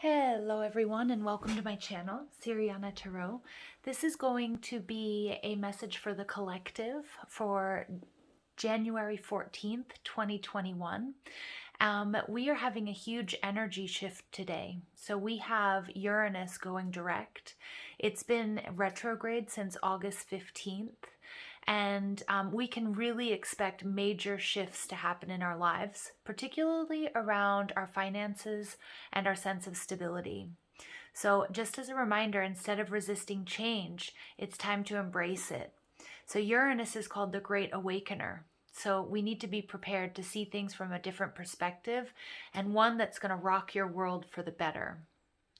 Hello everyone and welcome to my channel, Siriana Tarot. This is going to be a message for the collective for January 14th, 2021. We are having a huge energy shift today. So we have Uranus going direct. It's been retrograde since August 15th. And we can really expect major shifts to happen in our lives, particularly around our finances and our sense of stability. So just as a reminder, instead of resisting change, it's time to embrace it. So Uranus is called the Great Awakener. So we need to be prepared to see things from a different perspective and one that's going to rock your world for the better.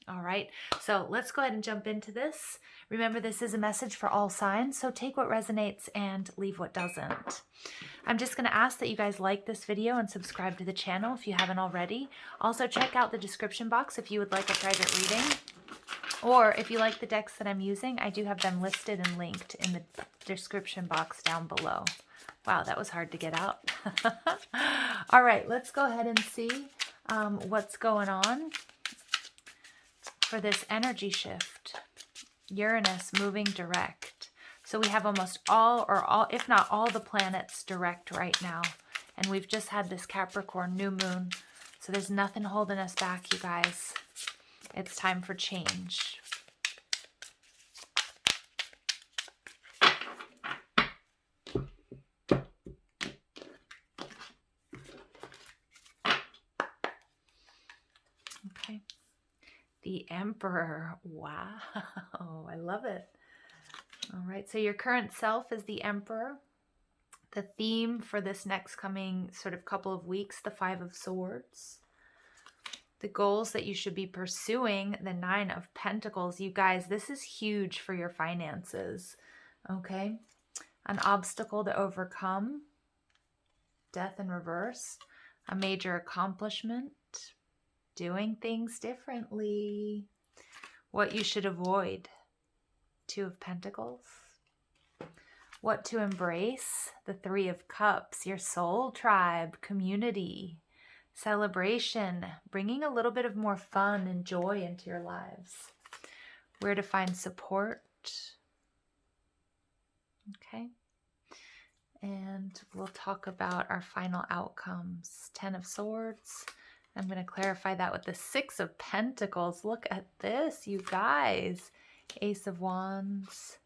All right, so let's go ahead and jump into this. Remember, this is a message for all signs, so take what resonates and leave what doesn't. I'm just going to ask that you guys like this video and subscribe to the channel if you haven't already. Also, check out the description box if you would like a private reading. Or if you like the decks that I'm using, I do have them listed and linked in the description box down below. Wow, that was hard to get out. All right, let's go ahead and see what's going on for this energy shift. Uranus moving direct. So we have almost all, if not all, the planets direct right now. And we've just had this Capricorn new moon. So there's nothing holding us back, you guys. It's time for change. Okay. The Emperor. Wow. I love it. All right. So your current self is the Emperor. The theme for this next coming sort of couple of weeks, the Five of Swords. The goals that you should be pursuing, the Nine of Pentacles. You guys, this is huge for your finances. Okay. An obstacle to overcome. Death in reverse. A major accomplishment. Doing things differently. What you should avoid. Two of Pentacles. What to embrace. The Three of Cups. Your soul tribe. Community. Celebration. Bringing a little bit of more fun and joy into your lives. Where to find support. Okay. And we'll talk about our final outcomes. Ten of Swords. I'm going to clarify that with the Six of Pentacles. Look at this, you guys. Ace of Wands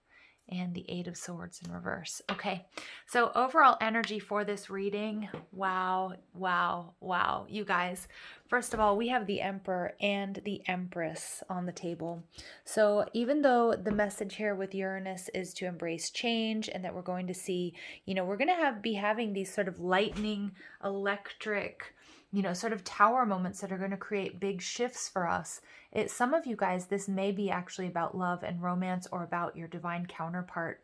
and the Eight of Swords in reverse. Okay, so overall energy for this reading. Wow, wow, wow. You guys, first of all, we have the Emperor and the Empress on the table. So even though the message here with Uranus is to embrace change and that we're going to see, we're going to be having these sort of lightning, electric, sort of tower moments that are going to create big shifts for us. Some of you guys, this may be actually about love and romance or about your divine counterpart.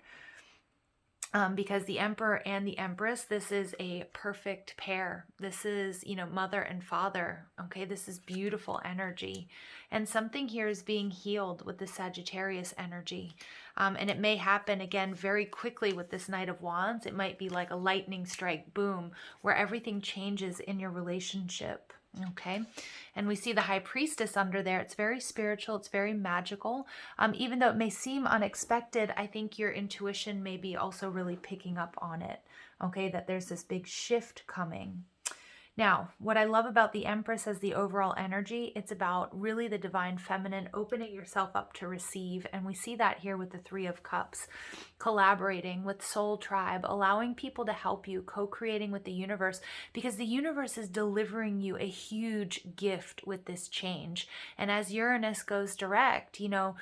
Because the Emperor and the Empress, this is a perfect pair. This is, mother and father. Okay, this is beautiful energy. And something here is being healed with the Sagittarius energy. And it may happen again very quickly with this Knight of Wands. It might be like a lightning strike, boom, where everything changes in your relationship. Okay, and we see the High Priestess under there. It's very spiritual. It's very magical. Even though it may seem unexpected, I think your intuition may be also really picking up on it. Okay, that there's this big shift coming. Now, what I love about the Empress as the overall energy, it's about really the divine feminine, opening yourself up to receive. And we see that here with the Three of Cups, collaborating with Soul Tribe, allowing people to help you, co-creating with the universe, because the universe is delivering you a huge gift with this change. And as Uranus goes direct, we're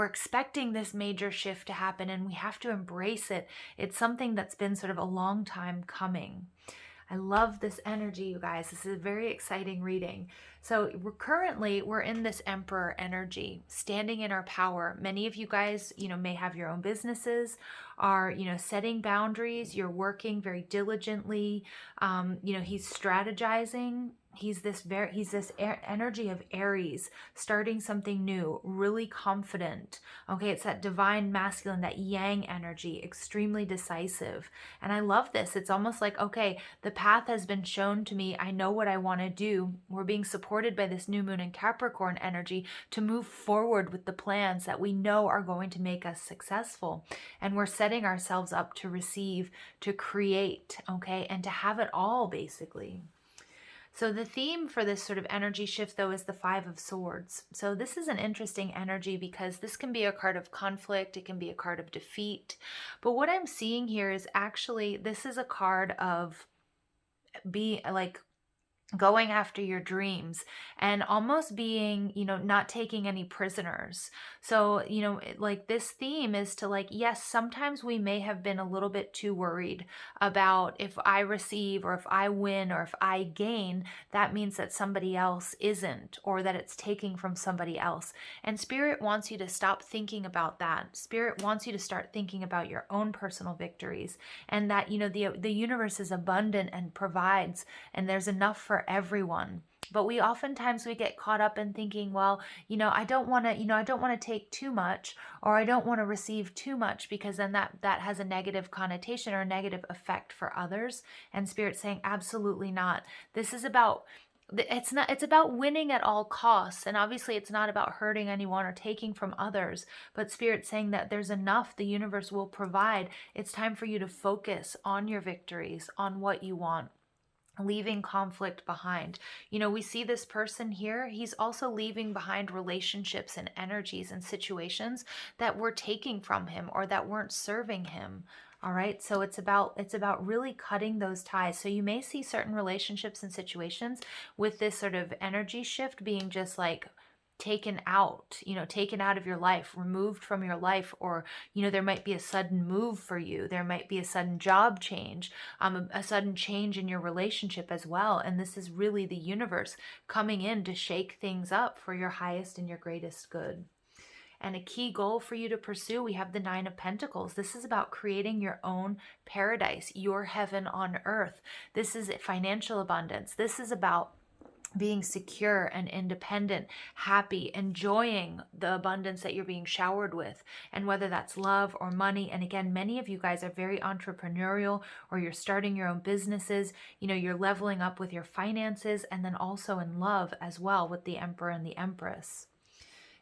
expecting this major shift to happen and we have to embrace it. It's something that's been sort of a long time coming. I love this energy, you guys. This is a very exciting reading. So we're in this Emperor energy, standing in our power. Many of you guys, may have your own businesses, are, setting boundaries. You're working very diligently. He's strategizing He's this energy of Aries, starting something new, really confident. Okay, it's that divine masculine, that yang energy, extremely decisive. And I love this. It's almost like, okay, the path has been shown to me. I know what I want to do. We're being supported by this new moon in Capricorn energy to move forward with the plans that we know are going to make us successful. And we're setting ourselves up to receive, to create, okay, and to have it all, basically. So the theme for this sort of energy shift, though, is the Five of Swords. So this is an interesting energy because this can be a card of conflict. It can be a card of defeat. But what I'm seeing here is actually this is a card of going after your dreams and almost being, not taking any prisoners. So, like this theme is to yes, sometimes we may have been a little bit too worried about if I receive or if I win or if I gain, that means that somebody else isn't, or that it's taking from somebody else. And Spirit wants you to stop thinking about that. Spirit wants you to start thinking about your own personal victories, and that, the universe is abundant and provides, and there's enough for everyone. But we get caught up in thinking, well, I don't want to take too much, or I don't want to receive too much, because then that has a negative connotation or a negative effect for others. And Spirit's saying absolutely not. This is about it's about winning at all costs. And obviously it's not about hurting anyone or taking from others, but Spirit's saying that there's enough, the universe will provide. It's time for you to focus on your victories, on what you want, leaving conflict behind. We see this person here, he's also leaving behind relationships and energies and situations that were taking from him or that weren't serving him. All right, so it's about really cutting those ties. So you may see certain relationships and situations with this sort of energy shift being just taken out of your life, removed from your life, or there might be a sudden move for you, there might be a sudden job change, a sudden change in your relationship as well. And this is really the universe coming in to shake things up for your highest and your greatest good. And a key goal for you to pursue, we have the Nine of Pentacles. This is about creating your own paradise, your heaven on earth. This is financial abundance. This is about being secure and independent, happy, enjoying the abundance that you're being showered with, and whether that's love or money. And again, many of you guys are very entrepreneurial, or you're starting your own businesses, you're leveling up with your finances, and then also in love as well with the Emperor and the Empress.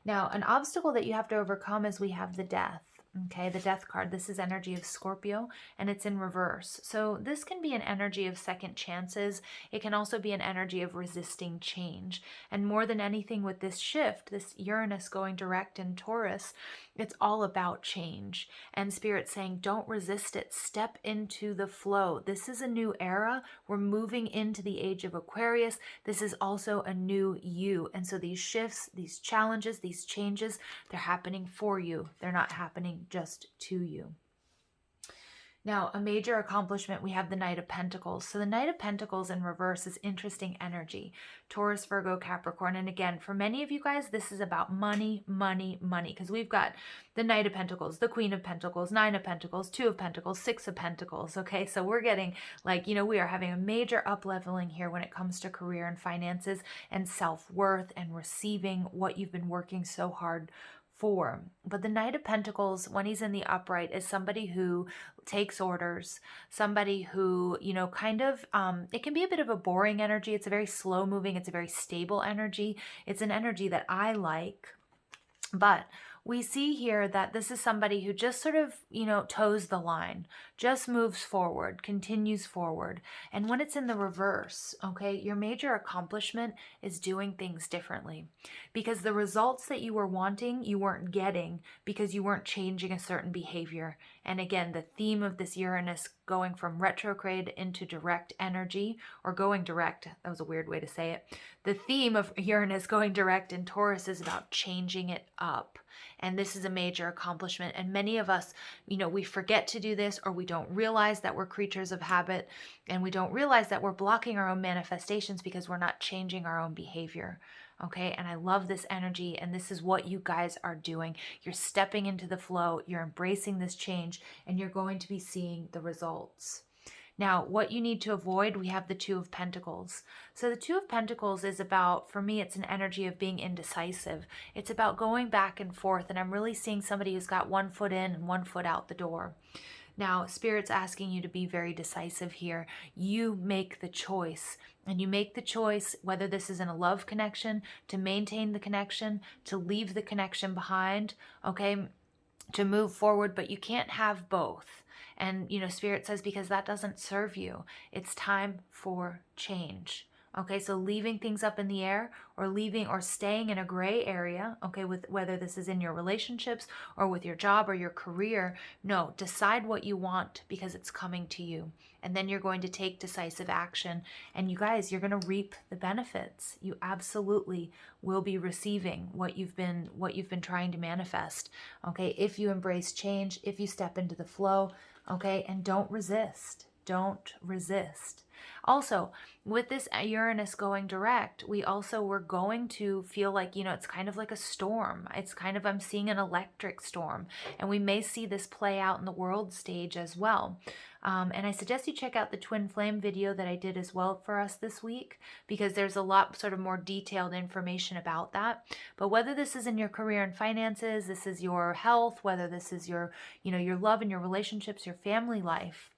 Now, an obstacle that you have to overcome is we have the Death. Okay, the Death card. This is energy of Scorpio, and it's in reverse. So this can be an energy of second chances. It can also be an energy of resisting change. And more than anything with this shift, this Uranus going direct in Taurus, it's all about change. And Spirit's saying, don't resist it. Step into the flow. This is a new era. We're moving into the age of Aquarius. This is also a new you. And so these shifts, these challenges, these changes, they're happening for you. They're not happening just to you. Now, a major accomplishment, we have the Knight of Pentacles. So the Knight of Pentacles in reverse is interesting energy. Taurus, Virgo, Capricorn. And again, for many of you guys, this is about money, money, money. Because we've got the Knight of Pentacles, the Queen of Pentacles, Nine of Pentacles, Two of Pentacles, Six of Pentacles. Okay, so we're getting we are having a major up-leveling here when it comes to career and finances and self-worth and receiving what you've been working so hard for. But the Knight of Pentacles, when he's in the upright, is somebody who takes orders, somebody who, it can be a bit of a boring energy. It's a very slow moving, it's a very stable energy. It's an energy that I like. But we see here that this is somebody who just sort of, toes the line, just moves forward, continues forward. And when it's in the reverse, okay, your major accomplishment is doing things differently, because the results that you were wanting, you weren't getting because you weren't changing a certain behavior. And again, the theme of this Uranus going from retrograde into direct energy, or going direct, that was a weird way to say it. The theme of Uranus going direct in Taurus is about changing it up. And this is a major accomplishment. And many of us, we forget to do this, or we don't realize that we're creatures of habit, and we don't realize that we're blocking our own manifestations because we're not changing our own behavior. Okay, and I love this energy, and this is what you guys are doing. You're stepping into the flow, you're embracing this change, and you're going to be seeing the results. Now, what you need to avoid, we have the Two of Pentacles. So the Two of Pentacles is about, for me, it's an energy of being indecisive. It's about going back and forth, and I'm really seeing somebody who's got one foot in and one foot out the door. Now, Spirit's asking you to be very decisive here. You make the choice, and you make the choice, whether this is in a love connection, to maintain the connection, to leave the connection behind, okay, to move forward, but you can't have both. And, Spirit says, because that doesn't serve you. It's time for change. Okay, so leaving things up in the air, or leaving or staying in a gray area, okay, with whether this is in your relationships or with your job or your career. No, decide what you want, because it's coming to you. And then you're going to take decisive action. And you guys, you're going to reap the benefits. You absolutely will be receiving what you've been trying to manifest. Okay, if you embrace change, if you step into the flow, okay, and don't resist. Don't resist. Also, with this Uranus going direct, we also were going to feel like, it's kind of like a storm. It's kind of, I'm seeing an electric storm, and we may see this play out in the world stage as well. And I suggest you check out the twin flame video that I did as well for us this week, because there's a lot sort of more detailed information about that. But whether this is in your career and finances, this is your health, whether this is your, your love and your relationships, your family life,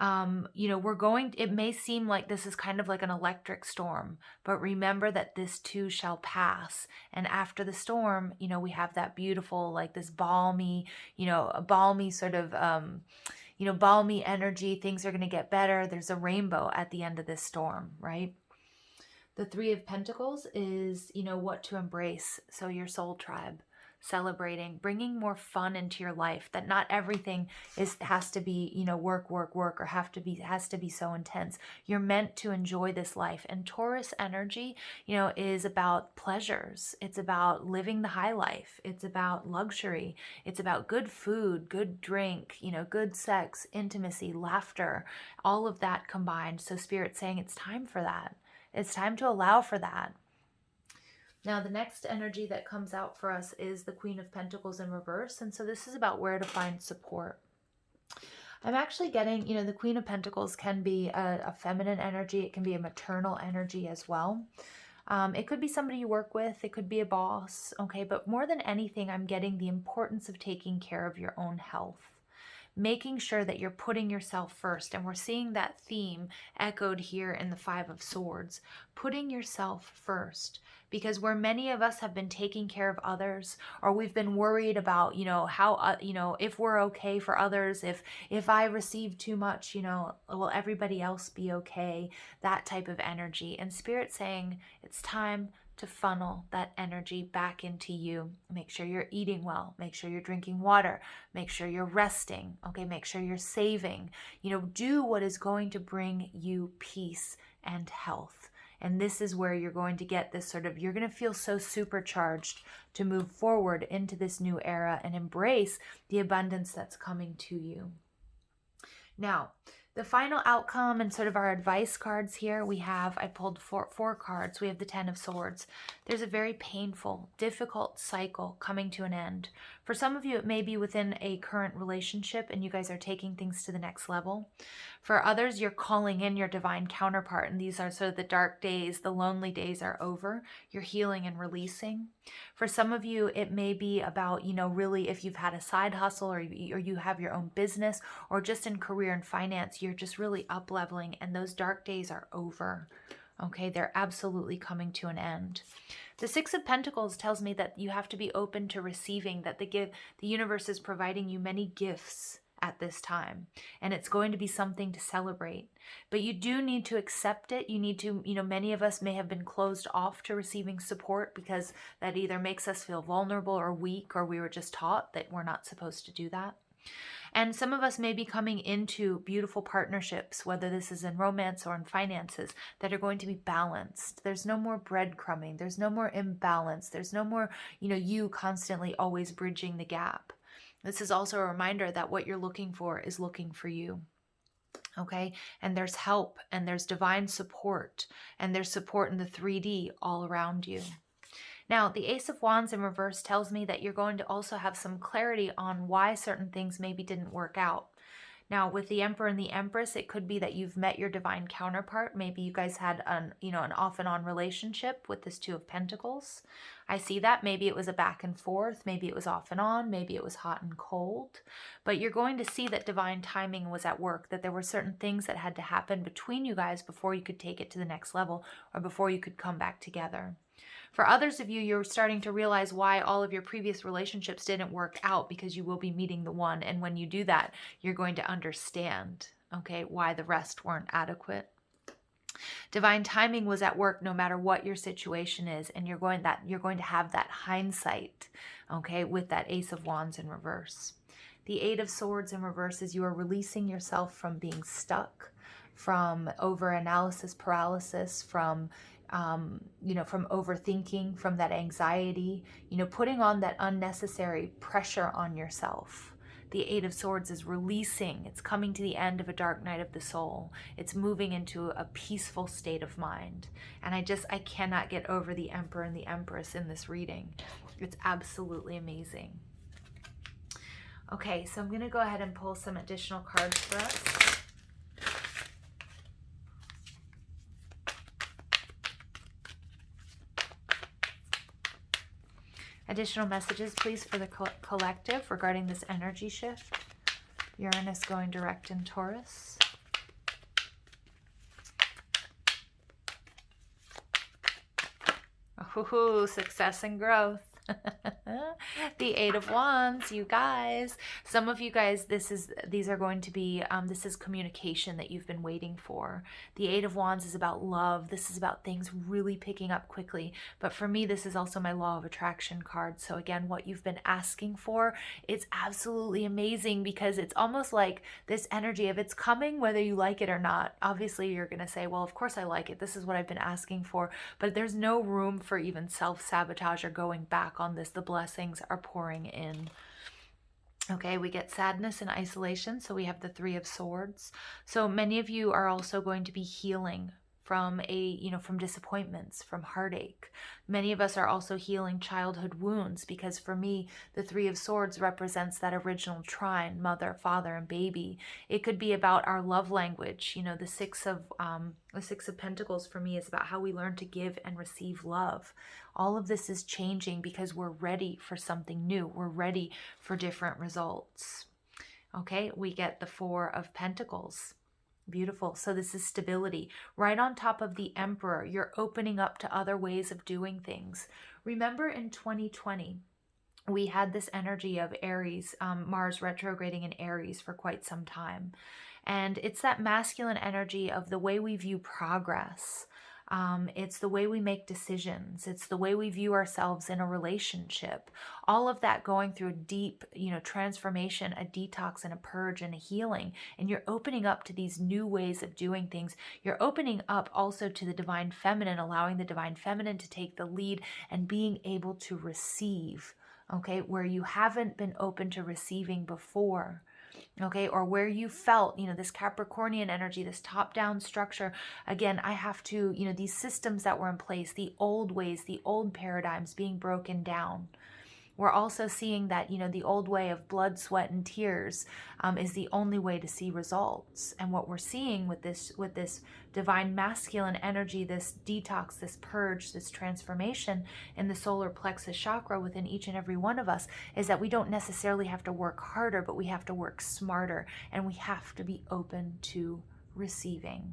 it may seem like this is kind of like an electric storm, but remember that this too shall pass. And after the storm, we have that beautiful, like this balmy, a balmy sort of, balmy energy. Things are going to get better. There's a rainbow at the end of this storm, right? The Three of Pentacles is, what to embrace. So your soul tribe. Celebrating, bringing more fun into your life, that not everything has to be, work, or has to be so intense. You're meant to enjoy this life. And Taurus energy, is about pleasures. It's about living the high life. It's about luxury. It's about good food, good drink, good sex, intimacy, laughter, all of that combined. So Spirit's saying it's time for that. It's time to allow for that. Now, the next energy that comes out for us is the Queen of Pentacles in reverse. And so this is about where to find support. I'm actually getting, the Queen of Pentacles can be a feminine energy. It can be a maternal energy as well. It could be somebody you work with. It could be a boss. Okay, but more than anything, I'm getting the importance of taking care of your own health. Making sure that you're putting yourself first. And we're seeing that theme echoed here in the Five of Swords. Putting yourself first. Because where many of us have been taking care of others, or we've been worried about, how, if we're okay for others, if I receive too much, will everybody else be okay? That type of energy. And Spirit's saying it's time to funnel that energy back into you. Make sure you're eating well. Make sure you're drinking water. Make sure you're resting. Okay, make sure you're saving. Do what is going to bring you peace and health. And this is where you're going to get this you're going to feel so supercharged to move forward into this new era and embrace the abundance that's coming to you. Now, the final outcome and sort of our advice cards here, I pulled four cards. We have the Ten of Swords. There's a very painful, difficult cycle coming to an end. For some of you, it may be within a current relationship and you guys are taking things to the next level. For others, you're calling in your divine counterpart, and these are sort of the dark days, the lonely days are over. You're healing and releasing. For some of you, it may be about, really if you've had a side hustle or you have your own business, or just in career and finance, you're just really up leveling and those dark days are over. Okay, they're absolutely coming to an end. The Six of Pentacles tells me that you have to be open to receiving, that the universe is providing you many gifts at this time, and it's going to be something to celebrate. But you do need to accept it. You need to, many of us may have been closed off to receiving support because that either makes us feel vulnerable or weak, or we were just taught that we're not supposed to do that. And some of us may be coming into beautiful partnerships, whether this is in romance or in finances, that are going to be balanced. There's no more breadcrumbing. There's no more imbalance. There's no more, you constantly always bridging the gap. This is also a reminder that what you're looking for is looking for you. Okay, and there's help, and there's divine support, and there's support in the 3D all around you. Now, the Ace of Wands in reverse tells me that you're going to also have some clarity on why certain things maybe didn't work out. Now, with the Emperor and the Empress, it could be that you've met your divine counterpart. Maybe you guys had an off and on relationship with this Two of Pentacles. I see that. Maybe it was a back and forth. Maybe it was off and on. Maybe it was hot and cold. But you're going to see that divine timing was at work, that there were certain things that had to happen between you guys before you could take it to the next level, or before you could come back together. For others of you, you're starting to realize why all of your previous relationships didn't work out, because you will be meeting the one. And when you do that, you're going to understand, okay, why the rest weren't adequate. Divine timing was at work no matter what your situation is. And you're going to have that hindsight, okay, with that Ace of Wands in reverse. The Eight of Swords in reverse is you are releasing yourself from being stuck, from over-analysis paralysis, from from overthinking, from that anxiety, putting on that unnecessary pressure on yourself. The Eight of Swords is releasing. It's coming to the end of a dark night of the soul. It's moving into a peaceful state of mind. And I cannot get over the Emperor and the Empress in this reading. It's absolutely amazing. Okay, so I'm going to go ahead and pull some additional cards for us. Additional messages, please, for the collective regarding this energy shift. Uranus going direct in Taurus. Ooh, success and growth. The Eight of Wands, you guys. Some of you guys, these are going to be, this is communication that you've been waiting for. The Eight of Wands is about love. This is about things really picking up quickly. But for me, this is also my Law of Attraction card. So again, what you've been asking for, it's absolutely amazing, because it's almost like this energy of it's coming whether you like it or not. Obviously, you're going to say, well, of course I like it. This is what I've been asking for. But there's no room for even self-sabotage or going back on this. The blessings are pouring in. Okay, we get sadness and isolation. So we have the Three of Swords. So many of you are also going to be healing from from disappointments, from heartache. Many of us are also healing childhood wounds, because for me, the Three of Swords represents that original trine, mother, father, and baby. It could be about our love language. The Six of Pentacles for me is about how we learn to give and receive love. All of this is changing because we're ready for something new. We're ready for different results. Okay, we get the Four of Pentacles. Beautiful. So this is stability. Right on top of the Emperor, you're opening up to other ways of doing things. Remember in 2020, we had this energy of Aries, Mars retrograding in Aries for quite some time. And it's that masculine energy of the way we view progress. It's the way we make decisions. It's the way we view ourselves in a relationship. All of that going through a deep, transformation, a detox and a purge and a healing. And you're opening up to these new ways of doing things. You're opening up also to the divine feminine, allowing the divine feminine to take the lead and being able to receive, okay, where you haven't been open to receiving before. Okay, or where you felt, this Capricornian energy, this top-down structure. Again, I have to, these systems that were in place, the old ways, the old paradigms being broken down. We're also seeing that, the old way of blood, sweat, and tears is the only way to see results. And what we're seeing with this divine masculine energy, this detox, this purge, this transformation in the solar plexus chakra within each and every one of us, is that we don't necessarily have to work harder, but we have to work smarter, and we have to be open to receiving.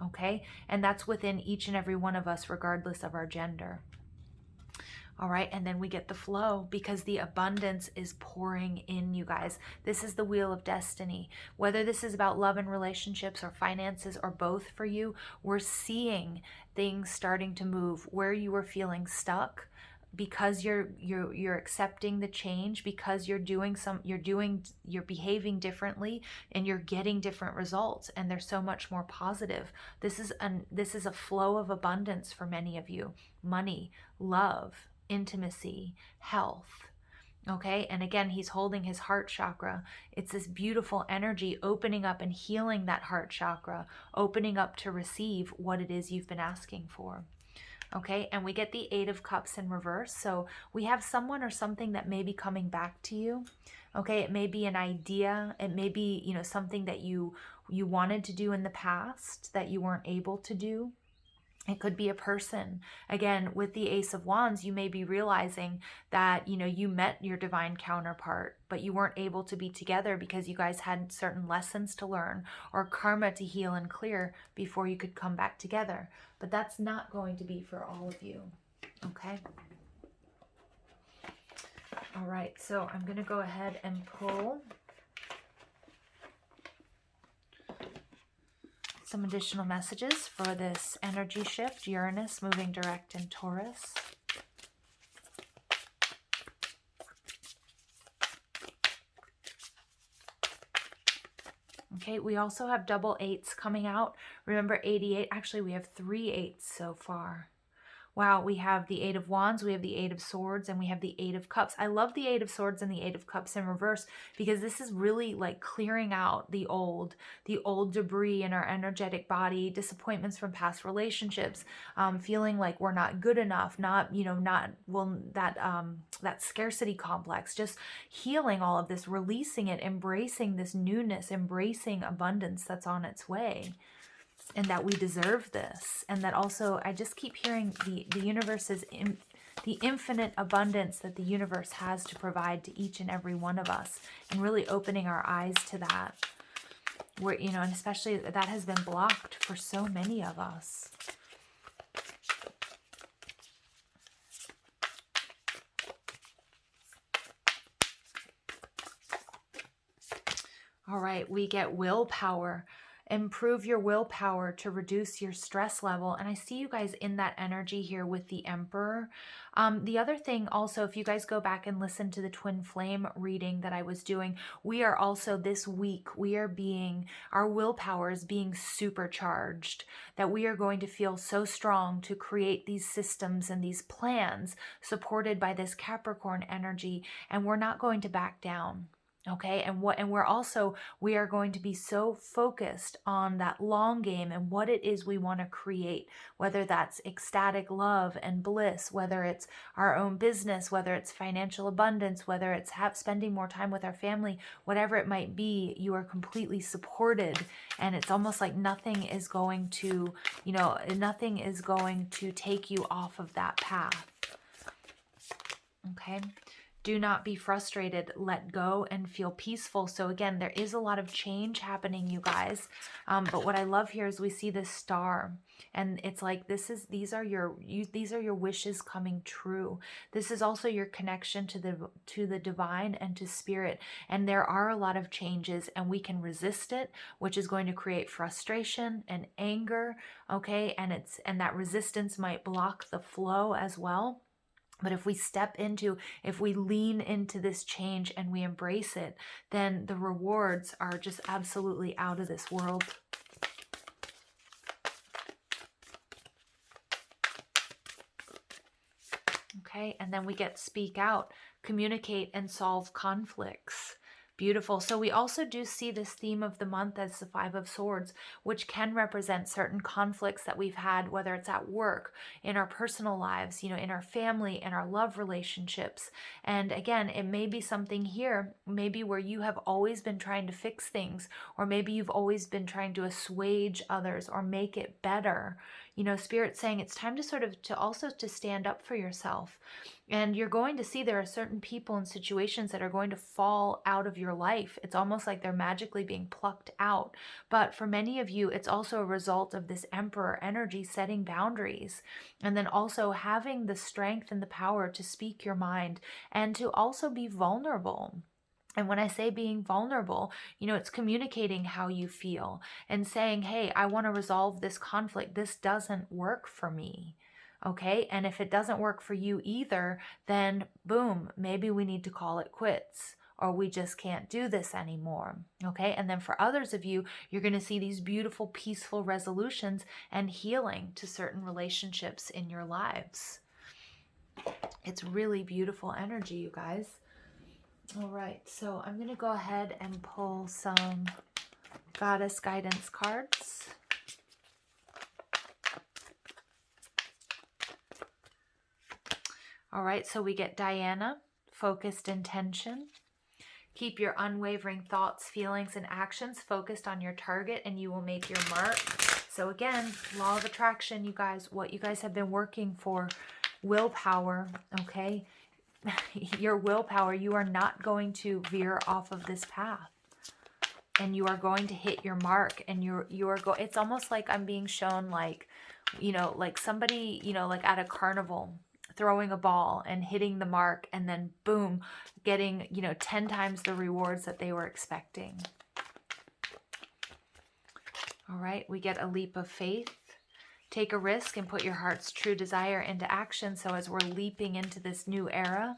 Okay? And that's within each and every one of us, regardless of our gender. All right, and then we get the flow, because the abundance is pouring in, you guys. This is the Wheel of Destiny. Whether this is about love and relationships or finances or both for you, we're seeing things starting to move where you were feeling stuck, because you're accepting the change, because you're behaving differently, and you're getting different results, and they're so much more positive. This is a flow of abundance for many of you. Money, love, intimacy, health. Okay, and again, he's holding his heart chakra. It's this beautiful energy opening up and healing that heart chakra, opening up to receive what it is you've been asking for. Okay, and we get the Eight of Cups in reverse. So we have someone or something that may be coming back to you. Okay, it may be an idea. It may be, you know, something that you wanted to do in the past that you weren't able to do. It could be a person. Again, with the Ace of Wands, you may be realizing that, you know, you met your divine counterpart, but you weren't able to be together because you guys had certain lessons to learn or karma to heal and clear before you could come back together. But that's not going to be for all of you. Okay? All right, so I'm going to go ahead and pull some additional messages for this energy shift. Uranus moving direct in Taurus. Okay, we also have double eights coming out. Remember 88, actually we have 3 eights so far. Wow, we have the Eight of Wands, we have the Eight of Swords, and we have the Eight of Cups. I love the Eight of Swords and the Eight of Cups in reverse because this is really like clearing out the old debris in our energetic body, disappointments from past relationships, feeling like we're not good enough, not, you know, that scarcity complex, just healing all of this, releasing it, embracing this newness, embracing abundance that's on its way. And that we deserve this. And that also, I just keep hearing the universe's, the infinite abundance that the universe has to provide to each and every one of us. And really opening our eyes to that. Where, you know, and especially that has been blocked for so many of us. All right, we get willpower. Improve your willpower to reduce your stress level. And I see you guys in that energy here with the Emperor. The other thing also, if you guys go back and listen to the Twin Flame reading that I was doing, we are also this week, our willpower is being supercharged, that we are going to feel so strong to create these systems and these plans supported by this Capricorn energy, and we're not going to back down. Okay, and we are going to be so focused on that long game and what it is we want to create, whether that's ecstatic love and bliss, whether it's our own business, whether it's financial abundance, whether it's spending more time with our family, whatever it might be, you are completely supported. And it's almost like nothing is going to take you off of that path. Okay. Do not be frustrated. Let go and feel peaceful. So again, there is a lot of change happening, you guys. But what I love here is we see this star, and it's like these are your wishes coming true. This is also your connection to the divine and to spirit. And there are a lot of changes, and we can resist it, which is going to create frustration and anger. Okay, and that resistance might block the flow as well. But if we lean into this change and we embrace it, then the rewards are just absolutely out of this world. Okay, and then we get speak out, communicate, and solve conflicts. Beautiful. So we also do see this theme of the month as the Five of Swords, which can represent certain conflicts that we've had, whether it's at work, in our personal lives, in our family, in our love relationships. And again, it may be something here, maybe where you have always been trying to fix things, or maybe you've always been trying to assuage others or make it better. Spirit's saying it's time to stand up for yourself. And you're going to see there are certain people and situations that are going to fall out of your life. It's almost like they're magically being plucked out. But for many of you, it's also a result of this Emperor energy setting boundaries. And then also having the strength and the power to speak your mind and to also be vulnerable. And when I say being vulnerable, it's communicating how you feel and saying, hey, I want to resolve this conflict. This doesn't work for me. Okay. And if it doesn't work for you either, then boom, maybe we need to call it quits, or we just can't do this anymore. Okay. And then for others of you, you're going to see these beautiful, peaceful resolutions and healing to certain relationships in your lives. It's really beautiful energy, you guys. All right, so I'm going to go ahead and pull some goddess guidance cards. All right, so we get Diana, focused intention. Keep your unwavering thoughts, feelings, and actions focused on your target, and you will make your mark. So again, law of attraction, you guys, what you guys have been working for, willpower, okay? Your willpower, you are not going to veer off of this path. And you are going to hit your mark, and it's almost like I'm being shown, like, you know, like somebody, you know, like at a carnival, throwing a ball and hitting the mark, and then boom, getting, you know, 10 times the rewards that they were expecting. All right, we get a leap of faith. Take a risk and put your heart's true desire into action. So as we're leaping into this new era,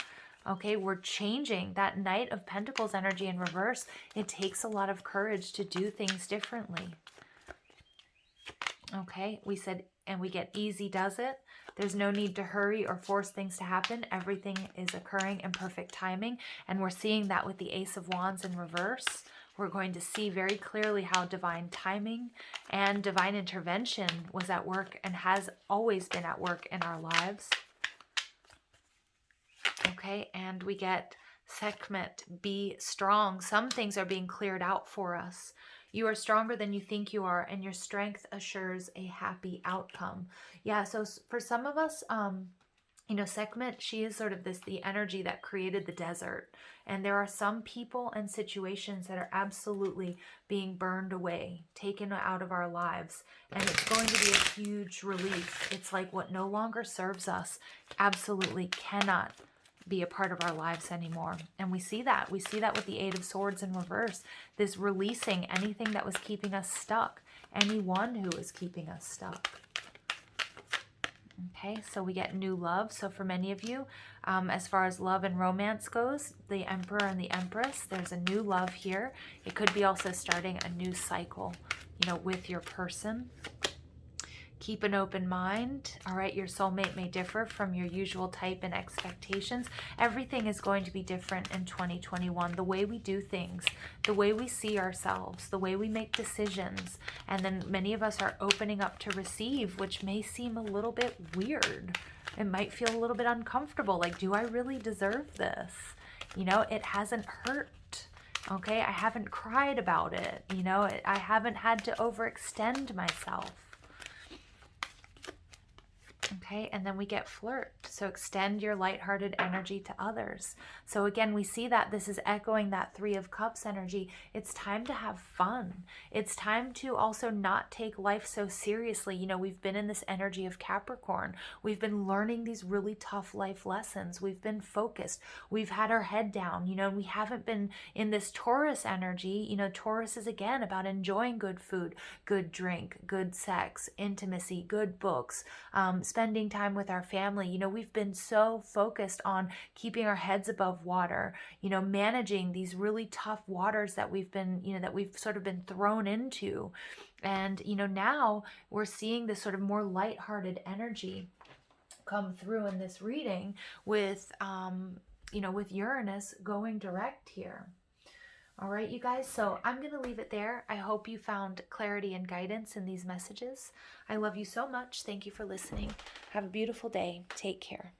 okay, we're changing that Knight of Pentacles energy in reverse. It takes a lot of courage to do things differently. Okay, we said, and we get easy does it. There's no need to hurry or force things to happen. Everything is occurring in perfect timing. And we're seeing that with the Ace of Wands in reverse. We're going to see very clearly how divine timing and divine intervention was at work and has always been at work in our lives. Okay, and we get Sekhmet, be strong. Some things are being cleared out for us. You are stronger than you think you are, and your strength assures a happy outcome. Yeah, so for some of us, you know, Sekhmet, she is sort of the energy that created the desert. And there are some people and situations that are absolutely being burned away, taken out of our lives. And it's going to be a huge relief. It's like what no longer serves us absolutely cannot be a part of our lives anymore. And we see that. We see that with the Eight of Swords in reverse. This releasing anything that was keeping us stuck. Anyone who is keeping us stuck. Okay, so we get new love. So for many of you, as far as love and romance goes, the Emperor and the Empress, there's a new love here. It could be also starting a new cycle, you know, with your person. Keep an open mind. All right, your soulmate may differ from your usual type and expectations. Everything is going to be different in 2021. The way we do things, the way we see ourselves, the way we make decisions. And then many of us are opening up to receive, which may seem a little bit weird. It might feel a little bit uncomfortable. Like, do I really deserve this? You know, it hasn't hurt. Okay, I haven't cried about it. You know, I haven't had to overextend myself. Okay, and then we get flirt. So extend your lighthearted energy to others. So again, we see that this is echoing that Three of Cups energy. It's time to have fun. It's time to also not take life so seriously. You know, we've been in this energy of Capricorn. We've been learning these really tough life lessons. We've been focused. We've had our head down, you know, we haven't been in this Taurus energy. You know, Taurus is again about enjoying good food, good drink, good sex, intimacy, good books, spending time with our family. You know, we've been so focused on keeping our heads above water, you know, managing these really tough waters that we've been, you know, that we've sort of been thrown into. And, you know, now we're seeing this sort of more lighthearted energy come through in this reading with, you know, with Uranus going direct here. All right, you guys, so I'm going to leave it there. I hope you found clarity and guidance in these messages. I love you so much. Thank you for listening. Have a beautiful day. Take care.